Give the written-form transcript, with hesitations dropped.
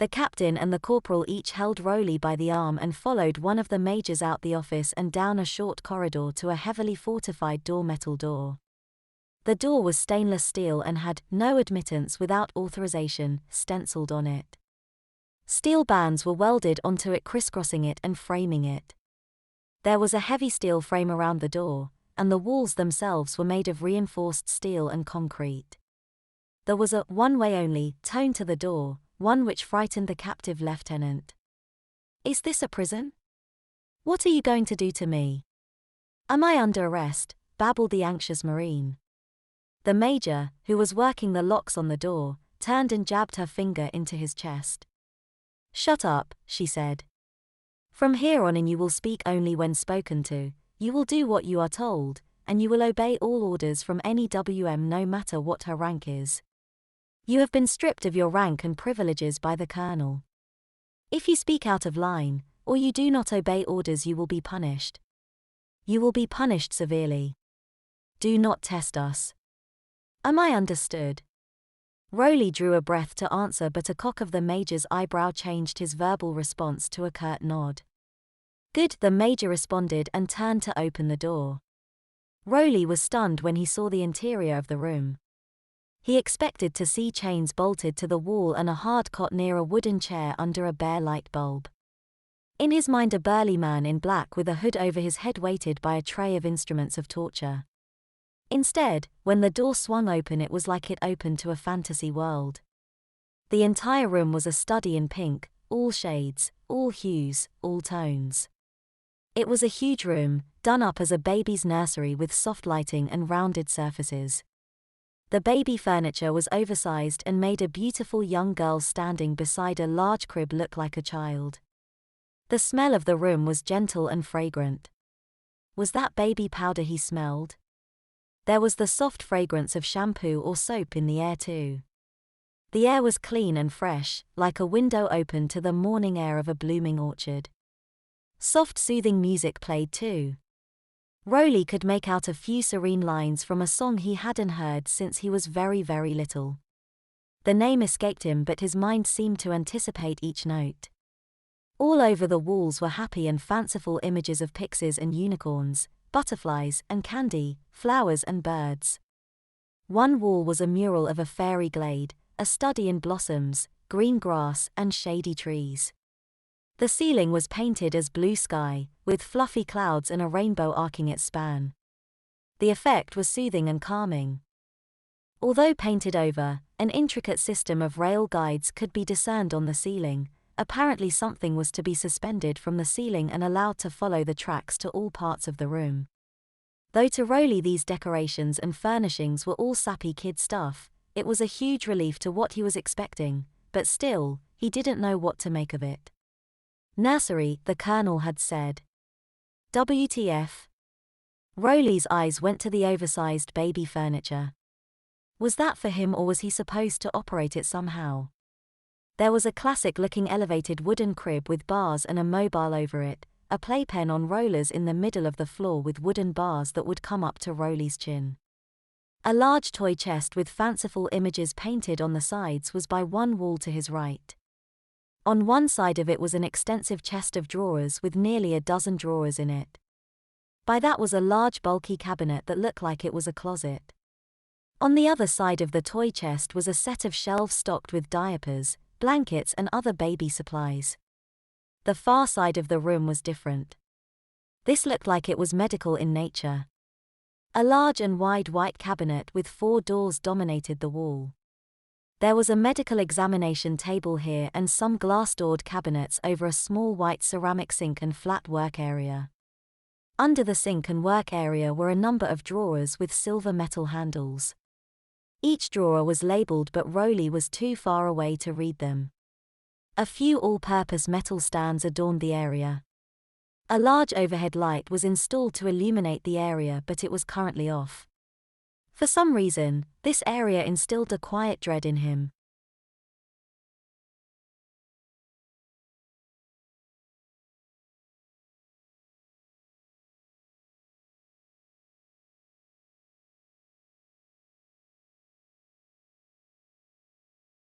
The captain and the corporal each held Rolie by the arm and followed one of the majors out the office and down a short corridor to a heavily fortified metal door. The door was stainless steel and had "No admittance without authorization" stenciled on it. Steel bands were welded onto it, crisscrossing it and framing it. There was a heavy steel frame around the door, and the walls themselves were made of reinforced steel and concrete. There was a "one-way only" tone to the door, one which frightened the captive lieutenant. "Is this a prison? What are you going to do to me? Am I under arrest?" babbled the anxious Marine. The major, who was working the locks on the door, turned and jabbed her finger into his chest. "Shut up," she said. "From here on in you will speak only when spoken to, you will do what you are told, and you will obey all orders from any WM no matter what her rank is. You have been stripped of your rank and privileges by the colonel. If you speak out of line, or you do not obey orders, you will be punished. You will be punished severely. Do not test us. Am I understood?" Rolie drew a breath to answer, but a cock of the major's eyebrow changed his verbal response to a curt nod. "Good," the major responded and turned to open the door. Rolie was stunned when he saw the interior of the room. He expected to see chains bolted to the wall and a hard cot near a wooden chair under a bare light bulb. In his mind, a burly man in black with a hood over his head waited by a tray of instruments of torture. Instead, when the door swung open, it was like it opened to a fantasy world. The entire room was a study in pink, all shades, all hues, all tones. It was a huge room, done up as a baby's nursery with soft lighting and rounded surfaces. The baby furniture was oversized and made a beautiful young girl standing beside a large crib look like a child. The smell of the room was gentle and fragrant. Was that baby powder he smelled? There was the soft fragrance of shampoo or soap in the air too. The air was clean and fresh, like a window open to the morning air of a blooming orchard. Soft soothing music played too. Rolie could make out a few serene lines from a song he hadn't heard since he was very, very little. The name escaped him, but his mind seemed to anticipate each note. All over the walls were happy and fanciful images of pixies and unicorns, butterflies and candy, flowers and birds. One wall was a mural of a fairy glade, a study in blossoms, green grass and shady trees. The ceiling was painted as blue sky, with fluffy clouds and a rainbow arcing its span. The effect was soothing and calming. Although painted over, an intricate system of rail guides could be discerned on the ceiling. Apparently something was to be suspended from the ceiling and allowed to follow the tracks to all parts of the room. Though to Rolie these decorations and furnishings were all sappy kid stuff, it was a huge relief to what he was expecting, but still, he didn't know what to make of it. "Nursery," the colonel had said. WTF? Rolie's eyes went to the oversized baby furniture. Was that for him, or was he supposed to operate it somehow? There was a classic-looking elevated wooden crib with bars and a mobile over it, a playpen on rollers in the middle of the floor with wooden bars that would come up to Rolie's chin. A large toy chest with fanciful images painted on the sides was by one wall to his right. On one side of it was an extensive chest of drawers with nearly a dozen drawers in it. By that was a large bulky cabinet that looked like it was a closet. On the other side of the toy chest was a set of shelves stocked with diapers, blankets and other baby supplies. The far side of the room was different. This looked like it was medical in nature. A large and wide white cabinet with 4 doors dominated the wall. There was a medical examination table here and some glass-doored cabinets over a small white ceramic sink and flat work area. Under the sink and work area were a number of drawers with silver metal handles. Each drawer was labeled, but Rolie was too far away to read them. A few all-purpose metal stands adorned the area. A large overhead light was installed to illuminate the area, but it was currently off. For some reason, this area instilled a quiet dread in him.